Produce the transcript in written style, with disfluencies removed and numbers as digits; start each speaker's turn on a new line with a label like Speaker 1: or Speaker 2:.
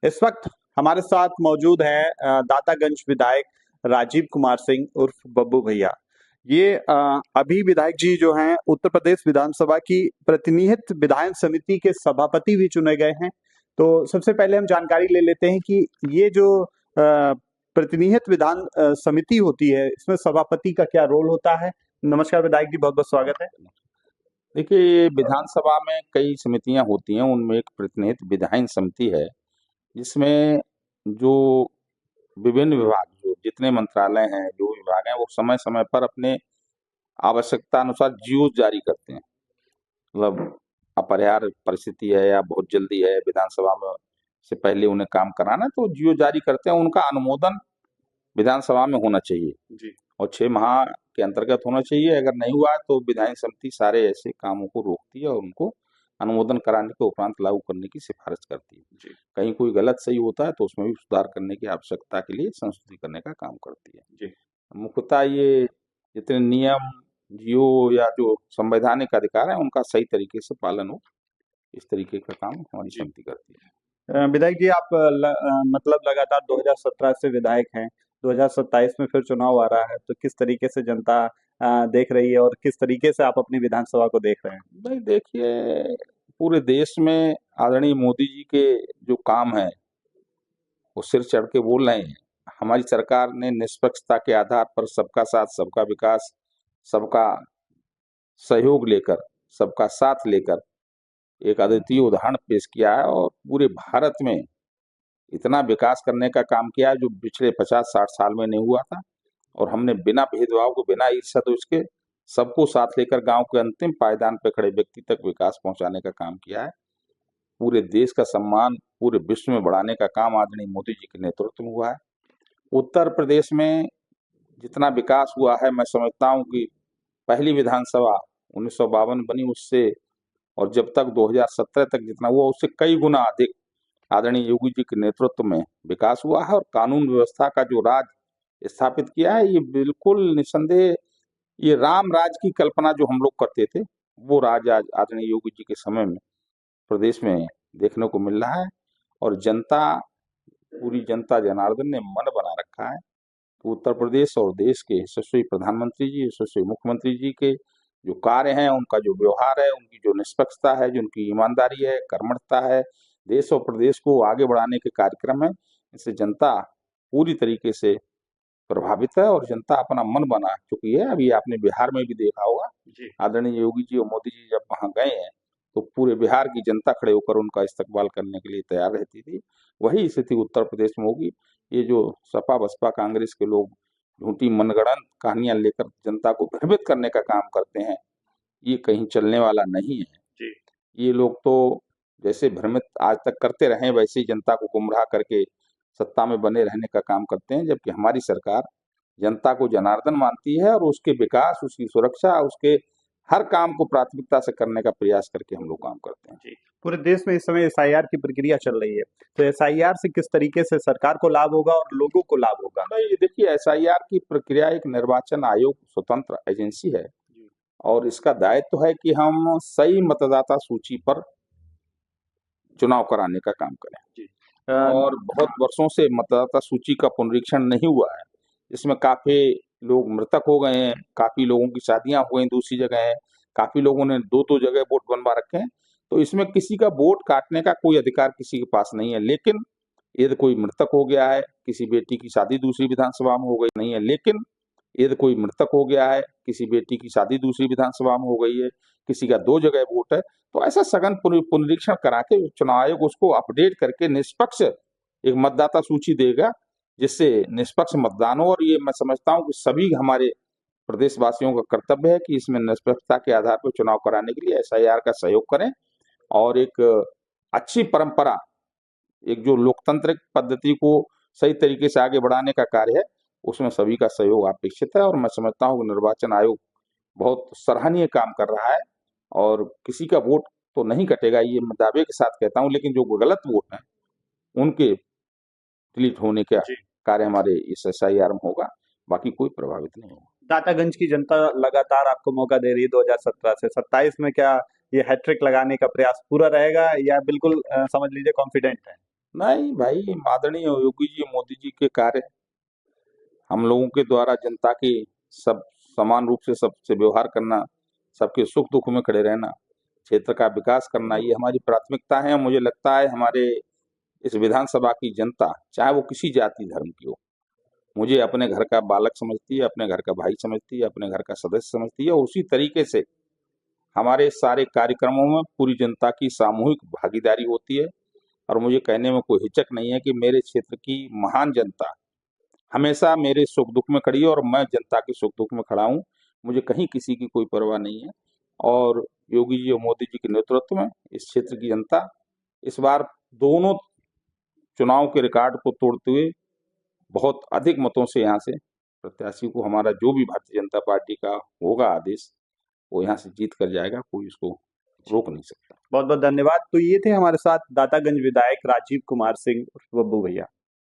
Speaker 1: इस वक्त हमारे साथ मौजूद है दातागंज विधायक राजीव कुमार सिंह उर्फ बब्बू भैया। ये अभी विधायक जी जो हैं उत्तर प्रदेश विधानसभा की प्रतिनिधित्व विधायन समिति के सभापति भी चुने गए हैं। तो सबसे पहले हम जानकारी ले लेते हैं कि ये जो प्रतिनिधित्व विधान समिति होती है, इसमें सभापति का क्या रोल होता है। नमस्कार विधायक जी, बहुत बहुत स्वागत है।
Speaker 2: देखिए, विधानसभा में कई समितियां होती हैं, उनमें एक प्रतिनिधित्व विधायन समिति है जिसमें जो विभिन्न विभाग, जो जितने मंत्रालय हैं, जो विभाग हैं, वो समय समय पर अपने आवश्यकता अनुसार जीओ जारी करते हैं। मतलब अपरिहार्य परिस्थिति है या बहुत जल्दी है, विधानसभा में से पहले उन्हें काम कराना है, तो जीओ जारी करते हैं। उनका अनुमोदन विधानसभा में होना चाहिए
Speaker 1: जी।
Speaker 2: और 6 माह के अंतर्गत होना चाहिए। अगर नहीं हुआ तो विधायन समिति सारे ऐसे कामों को रोकती है और उनको अनुमोदन कराने के उपरांत लागू करने की सिफारिश करती है।
Speaker 1: जी।
Speaker 2: कहीं कोई गलत सही होता है तो उसमें भी सुधार करने की आवश्यकता के लिए संशोधित करने का काम करती है।
Speaker 1: जी।
Speaker 2: मुख्यतः ये जितने नियम, जीओ या जो संवैधानिक अधिकार है, उनका सही तरीके से पालन हो, इस तरीके का काम हमारी समिति करती है।
Speaker 1: विधायक जी, आप मतलब लगातार 2017 से विधायक हैं, 2027 में फिर चुनाव आ रहा है, तो किस तरीके से जनता देख रही है और किस तरीके से आप अपनी विधानसभा को देख रहे हैं?
Speaker 2: भाई देखिए, पूरे देश में आदरणीय मोदी जी के जो काम है वो सिर चढ़ के बोल रहे हैं। हमारी सरकार ने निष्पक्षता के आधार पर सबका साथ, सबका विकास, सबका सहयोग लेकर, सबका साथ लेकर एक अद्वितीय उदाहरण पेश किया है और पूरे भारत में इतना विकास करने का काम किया है जो पिछले 50-60 साल में नहीं हुआ था। और हमने बिना भेदभाव को, बिना ईर्ष्या द्वेष के सबको साथ लेकर गांव के अंतिम पायदान पर खड़े व्यक्ति तक विकास पहुंचाने का काम किया है। पूरे देश का सम्मान पूरे विश्व में बढ़ाने का काम आदरणीय मोदी जी के नेतृत्व में हुआ है। उत्तर प्रदेश में जितना विकास हुआ है, मैं समझता हूँ कि पहली विधानसभा 1952 बनी उससे, और जब तक 2017 तक जितना हुआ उससे कई गुना अधिक आदरणीय योगी जी के नेतृत्व में विकास हुआ है। और कानून व्यवस्था का जो राज स्थापित किया है, ये बिल्कुल निसंदेह ये राम राज की कल्पना जो हम लोग करते थे, वो राज आज आदरणीय योगी जी के समय में प्रदेश में देखने को मिल रहा है। और जनता, पूरी जनता जनार्दन ने मन बना रखा है कि उत्तर प्रदेश और देश के यशस्वी प्रधानमंत्री जी, यशस्वी मुख्यमंत्री जी के जो कार्य हैं, उनका जो व्यवहार है, उनकी जो निष्पक्षता है, जो उनकी ईमानदारी है, कर्मठता है, देश और प्रदेश को आगे बढ़ाने के कार्यक्रम है, इससे जनता पूरी तरीके से प्रभावित है और जनता अपना मन बना चुकी है। अभी आपने बिहार में भी देखा होगा, आदरणीय योगी जी और मोदी जी जब वहां गए हैं तो पूरे बिहार की जनता खड़े होकर उनका इस्तकबाल करने के लिए तैयार रहती थी। वही स्थिति उत्तर प्रदेश में होगी। ये जो सपा बसपा कांग्रेस के लोग झूठी मनगढ़ंत कहानियां लेकर जनता को भ्रमित करने का काम करते हैं, ये कहीं चलने वाला नहीं है।
Speaker 1: जी।
Speaker 2: ये लोग तो जैसे भ्रमित आज तक करते रहे, वैसे ही जनता को गुमराह करके सत्ता में बने रहने का काम करते हैं। जबकि हमारी सरकार जनता को जनार्दन मानती है और उसके विकास, उसकी सुरक्षा, उसके हर काम को प्राथमिकता से करने का प्रयास करके हम लोग काम करते हैं।
Speaker 1: जी। पूरे देश में इस समय एसआईआर की प्रक्रिया चल रही है, तो एसआईआर से किस तरीके से सरकार को लाभ होगा और लोगों को लाभ होगा?
Speaker 2: नहीं, देखिए, एसआईआर की प्रक्रिया एक निर्वाचन आयोग स्वतंत्र एजेंसी है और इसका दायित्व है कि हम सही मतदाता सूची पर चुनाव कराने का काम करें। और बहुत वर्षों से मतदाता सूची का पुनरीक्षण नहीं हुआ है। इसमें काफी लोग मृतक हो गए हैं, काफी लोगों की शादियां हो गई दूसरी जगह है, काफी लोगों ने 2-2 जगह वोट बनवा रखे हैं। तो इसमें किसी का वोट काटने का कोई अधिकार किसी के पास नहीं है। लेकिन यदि कोई मृतक हो गया है, किसी बेटी की शादी दूसरी विधानसभा में हो गई नहीं है, लेकिन यदि कोई मृतक हो गया है, किसी बेटी की शादी दूसरी विधानसभा में हो गई है, किसी का 2 जगह वोट है, तो ऐसा सघन पुनरीक्षण करा के चुनाव आयोग उसको अपडेट करके निष्पक्ष एक मतदाता सूची देगा, जिससे निष्पक्ष मतदान हो। और ये मैं समझता हूँ कि सभी हमारे प्रदेशवासियों का कर्तव्य है कि इसमें निष्पक्षता के आधार पर चुनाव कराने के लिए एसआईआर का सहयोग करें और एक अच्छी परंपरा, एक जो लोकतांत्रिक पद्धति को सही तरीके से आगे बढ़ाने का कार्य है, उसमें सभी का सहयोग अपेक्षित है। और मैं समझता हूँ कि निर्वाचन आयोग बहुत सराहनीय काम कर रहा है और किसी का वोट तो नहीं कटेगा, ये मैं दावे के साथ कहता हूँ। लेकिन जो गलत वोट हैं उनके डिलीट होने का कार्य हमारे इस एसआईआर में होगा, बाकी कोई प्रभावित नहीं होगा।
Speaker 1: दातागंज की जनता लगातार आपको मौका दे रही है 2017 से 27 में, क्या ये हैट्रिक लगाने का प्रयास पूरा रहेगा या बिल्कुल समझ लीजिए कॉन्फिडेंट है?
Speaker 2: नहीं भाई, आदरणीय योगी जी मोदी जी के कार्य, हम लोगों के द्वारा जनता की सब समान रूप से सबसे व्यवहार करना, सबके सुख दुख में खड़े रहना, क्षेत्र का विकास करना, ये हमारी प्राथमिकता है। मुझे लगता है हमारे इस विधानसभा की जनता, चाहे वो किसी जाति धर्म की हो, मुझे अपने घर का बालक समझती है, अपने घर का भाई समझती है, अपने घर का सदस्य समझती है, और उसी तरीके से हमारे सारे कार्यक्रमों में पूरी जनता की सामूहिक भागीदारी होती है। और मुझे कहने में कोई हिचक नहीं है कि मेरे क्षेत्र की महान जनता हमेशा मेरे सुख दुख में खड़ी है, और मैं जनता के सुख दुख में खड़ा हूँ। मुझे कहीं किसी की कोई परवाह नहीं है। और योगी जी और मोदी जी के नेतृत्व में इस क्षेत्र की जनता इस बार दोनों चुनाव के रिकॉर्ड को तोड़ते हुए बहुत अधिक मतों से यहाँ से प्रत्याशी को, हमारा जो भी भारतीय जनता पार्टी का होगा आदेश, वो यहाँ से जीत कर जाएगा, कोई उसको रोक नहीं सकता।
Speaker 1: बहुत बहुत धन्यवाद। तो ये थे हमारे साथ दातागंज विधायक राजीव कुमार सिंह उर्फ बब्बू भैया।